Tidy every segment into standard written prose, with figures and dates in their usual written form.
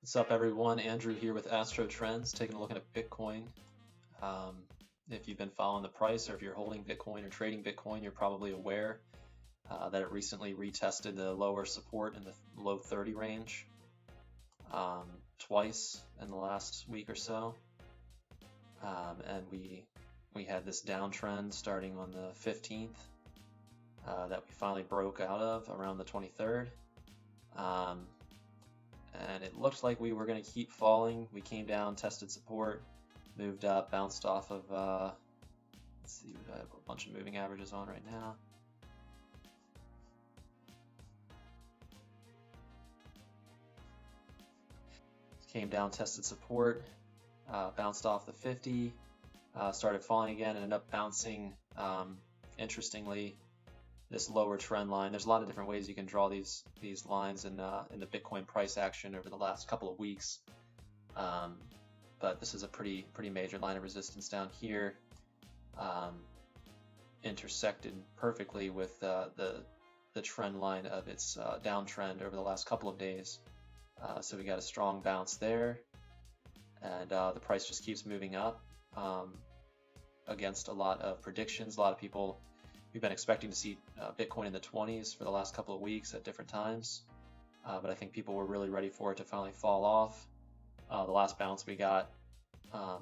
What's up, everyone? Andrew here with Astro Trends, taking a look at Bitcoin. Um, if you've been following the price, or if you're holding Bitcoin or trading Bitcoin, you're probably aware that it recently retested the lower support in the low 30 range twice in the last week or so, and we had this downtrend starting on the 15th that we finally broke out of around the 23rd. And it looked like we were going to keep falling. We came down, tested support, moved up, bounced off of, let's see, I have a bunch of moving averages on right now. Came down, tested support, bounced off the 50, started falling again, and ended up bouncing, interestingly, this lower trend line. There's a lot of different ways you can draw these lines in the Bitcoin price action over the last couple of weeks, but this is a pretty major line of resistance down here, intersected perfectly with the trend line of its downtrend over the last couple of days. So we got a strong bounce there, and the price just keeps moving up against a lot of predictions. A lot of people. We've been expecting to see Bitcoin in the 20s for the last couple of weeks at different times, but I think people were really ready for it to finally fall off. The last bounce we got,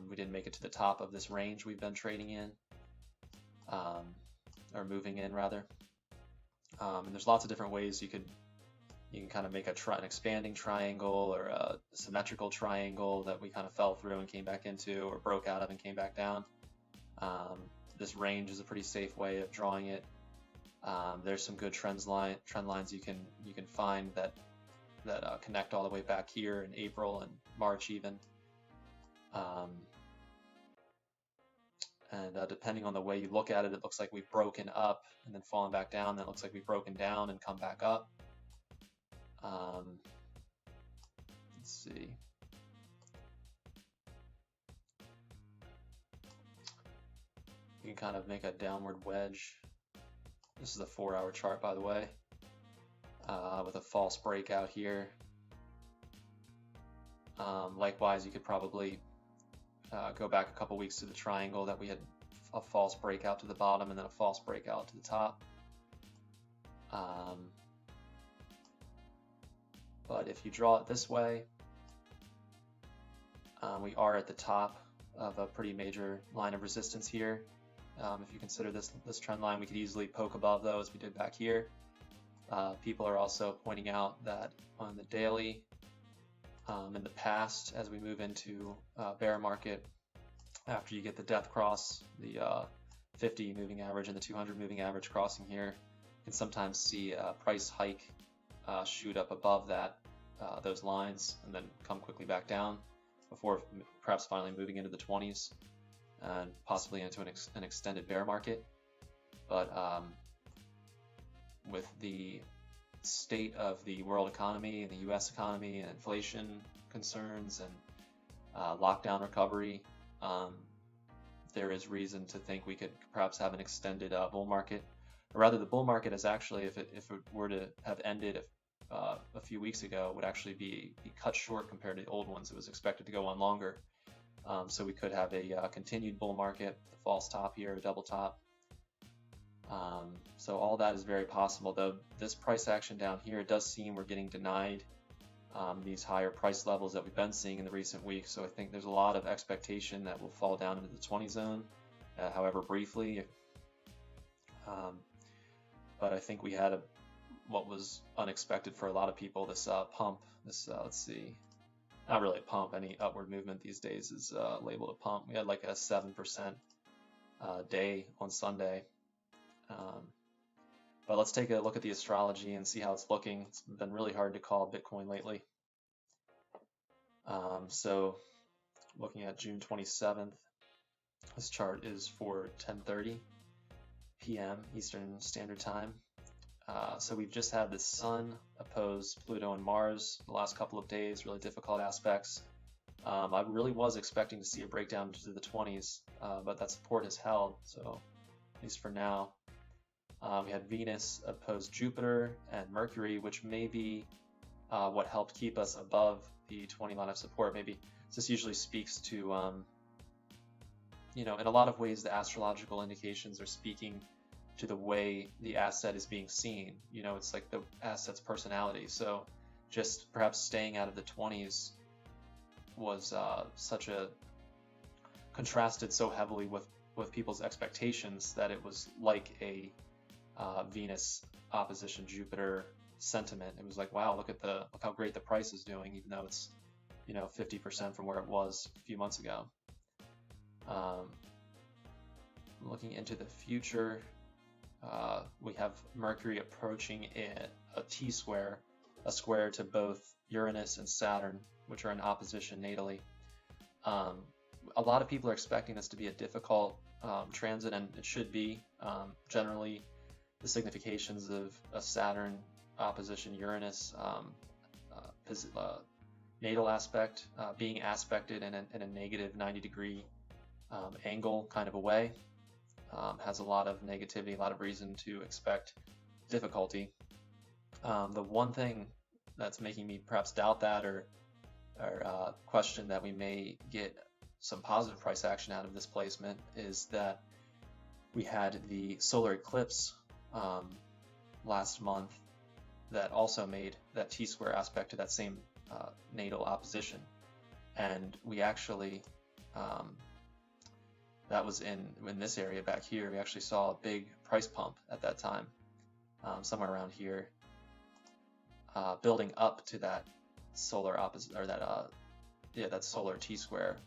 we didn't make it to the top of this range we've been trading in, or moving in rather. And there's lots of different ways you can kind of make an expanding triangle or a symmetrical triangle that we kind of fell through and came back into, or broke out of and came back down. This range is a pretty safe way of drawing it. There's some good trend lines you can find that connect all the way back here in April and March even. And depending on the way you look at it, it looks like we've broken up and then fallen back down. Then it looks like we've broken down and come back up. Let's see. You can kind of make a downward wedge. This is a 4-hour chart, by the way, with a false breakout here. Likewise, you could probably go back a couple weeks to the triangle that we had a false breakout to the bottom and then a false breakout to the top. But if you draw it this way, we are at the top of a pretty major line of resistance here. If you consider this trend line, we could easily poke above though, as we did back here. People are also pointing out that on the daily, in the past, as we move into bear market, after you get the death cross, the 50 moving average and the 200 moving average crossing here, you can sometimes see a price hike shoot up above those lines and then come quickly back down before perhaps finally moving into the 20s and possibly into an extended bear market. But with the state of the world economy and the US economy and inflation concerns and lockdown recovery, there is reason to think we could perhaps have an extended bull market. Or rather, the bull market is actually, if it were to have ended a few weeks ago, would actually be cut short compared to the old ones. It was expected to go on longer. So we could have a continued bull market, a false top here, a double top. So all that is very possible, though this price action down here, it does seem we're getting denied these higher price levels that we've been seeing in the recent weeks. So I think there's a lot of expectation that will fall down into the 20 zone, however briefly. But I think we had what was unexpected for a lot of people, this pump, this, let's see, not really a pump, any upward movement these days is labeled a pump. We had like a 7% day on Sunday. But let's take a look at the astrology and see how it's looking. It's been really hard to call Bitcoin lately. So looking at June 27th, this chart is for 10:30 p.m. Eastern Standard Time. So we've just had the Sun oppose Pluto and Mars the last couple of days, really difficult aspects. I really was expecting to see a breakdown to the 20s, but that support has held, so at least for now. We had Venus oppose Jupiter and Mercury, which may be what helped keep us above the 20 line of support. Maybe this usually speaks to, you know, in a lot of ways, the astrological indications are speaking to the way the asset is being seen. You know, it's like the asset's personality. So just perhaps staying out of the 20s was such a contrasted so heavily with people's expectations that it was like a Venus opposition Jupiter sentiment. It was like, wow, look how great the price is doing, even though it's, you know, 50% from where it was a few months ago. Looking into the future, we have Mercury approaching a T-square, a square to both Uranus and Saturn, which are in opposition natally. A lot of people are expecting this to be a difficult transit, and it should be. Generally, the significations of a Saturn opposition Uranus natal aspect being aspected in a negative 90-degree angle kind of a way has a lot of negativity, a lot of reason to expect difficulty. The one thing that's making me perhaps doubt that or question that we may get some positive price action out of this placement is that we had the solar eclipse last month that also made that T-square aspect to that same natal opposition, and we actually that was in this area back here. We actually saw a big price pump at that time, somewhere around here, building up to that solar opposite, or that solar T-square.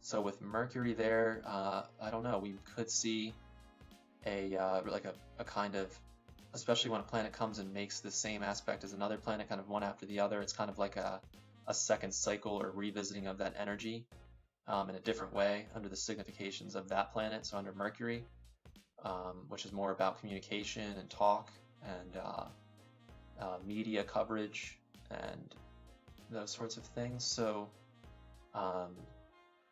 So with Mercury there, I don't know, we could see like a kind of, especially when a planet comes and makes the same aspect as another planet, kind of one after the other, it's kind of like a second cycle or revisiting of that energy in a different way under the significations of that planet. So under Mercury, which is more about communication and talk and media coverage and those sorts of things. So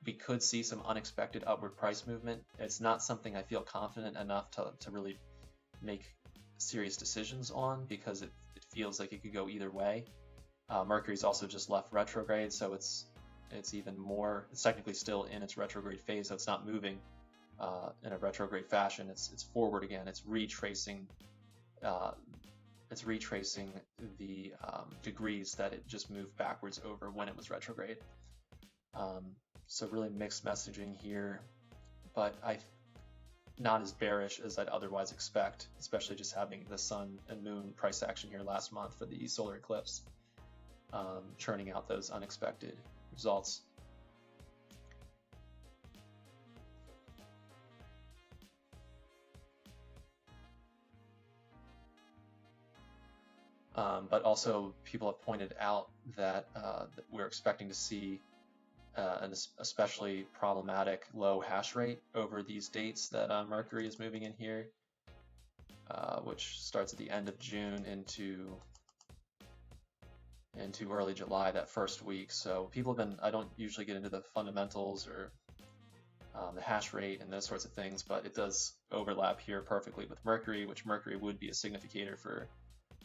we could see some unexpected upward price movement. It's not something I feel confident enough to really make serious decisions on, because it feels like it could go either way. Mercury's also just left retrograde, so it's even more, it's technically still in its retrograde phase, so it's not moving in a retrograde fashion. It's forward again. It's retracing the degrees that it just moved backwards over when it was retrograde. So really mixed messaging here, but not as bearish as I'd otherwise expect, especially just having the sun and moon price action here last month for the solar eclipse, churning out those unexpected results. But also people have pointed out that we're expecting to see an especially problematic low hash rate over these dates that Mercury is moving in here, which starts at the end of June into early July, that first week. So people have been, I don't usually get into the fundamentals or the hash rate and those sorts of things, but it does overlap here perfectly with Mercury, which Mercury would be a significator for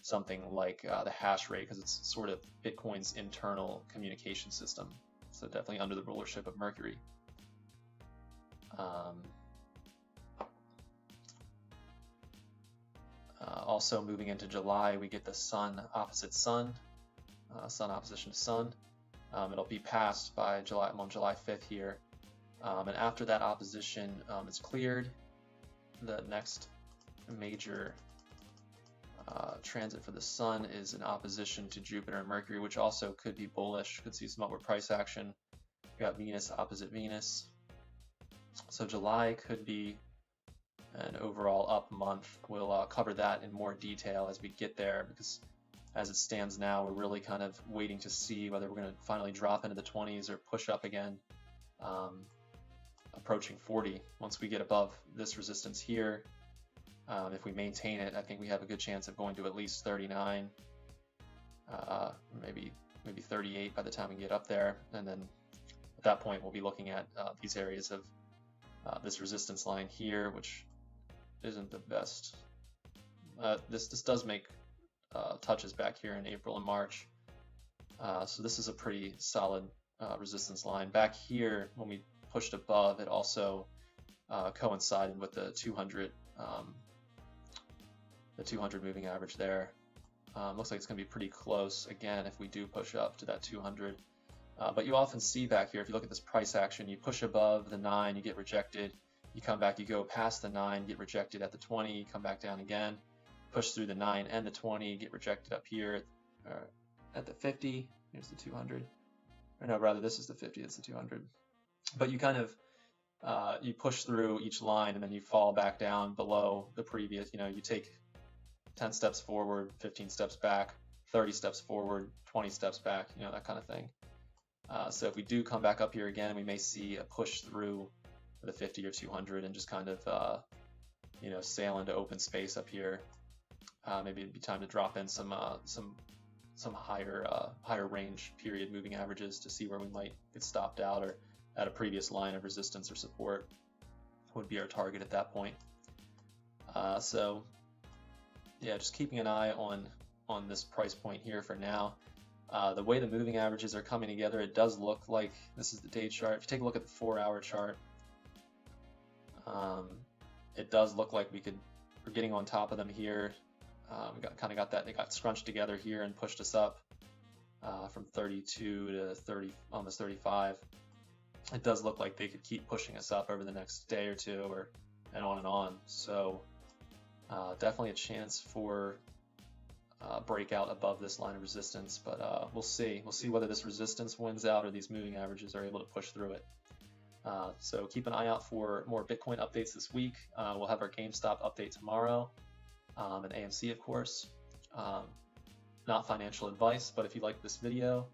something like the hash rate, because it's sort of Bitcoin's internal communication system. So definitely under the rulership of Mercury. Also moving into July, we get the Sun opposite Sun, Sun opposition to Sun. It'll be passed by July 5th here. And after that opposition is cleared, the next major transit for the Sun is in opposition to Jupiter and Mercury, which also could be bullish, could see some upward price action. We got Venus opposite Venus. So July could be an overall up month. We'll cover that in more detail as we get there, because as it stands now, we're really kind of waiting to see whether we're going to finally drop into the 20s or push up again, approaching 40. Once we get above this resistance here, if we maintain it, I think we have a good chance of going to at least 39, maybe 38 by the time we get up there. And then at that point, we'll be looking at these areas of this resistance line here, which isn't the best. This does make touches back here in April and March. So this is a pretty solid resistance line. Back here, when we pushed above, it also coincided with the 200 moving average there. Looks like it's going to be pretty close again if we do push up to that 200. But you often see back here, if you look at this price action, you push above the 9, you get rejected. You come back, you go past the 9, get rejected at the 20, you come back down again, push through the 9 and the 20, get rejected up here at the 50. Here's the 200. Or no, rather this is the 50, that's the 200. But you kind of, you push through each line and then you fall back down below the previous, you take 10 steps forward, 15 steps back, 30 steps forward, 20 steps back, that kind of thing. So if we do come back up here again, we may see a push through the 50 or 200 and just kind of, sail into open space up here. Maybe it'd be time to drop in some higher range period moving averages to see where we might get stopped out, or at a previous line of resistance or support would be our target at that point. So yeah, just keeping an eye on this price point here for now. The way the moving averages are coming together, it does look like this is the day chart. If you take a look at the 4-hour chart, it does look like we're getting on top of them here. We got that, they got scrunched together here and pushed us up from 32 to 30, almost 35. It does look like they could keep pushing us up over the next day or two, and on. So definitely a chance for breakout above this line of resistance, but we'll see whether this resistance wins out or these moving averages are able to push through it. So keep an eye out for more Bitcoin updates this week. We'll have our GameStop update tomorrow, and AMC, of course. Not financial advice, but if you like this video,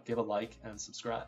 give a like and subscribe.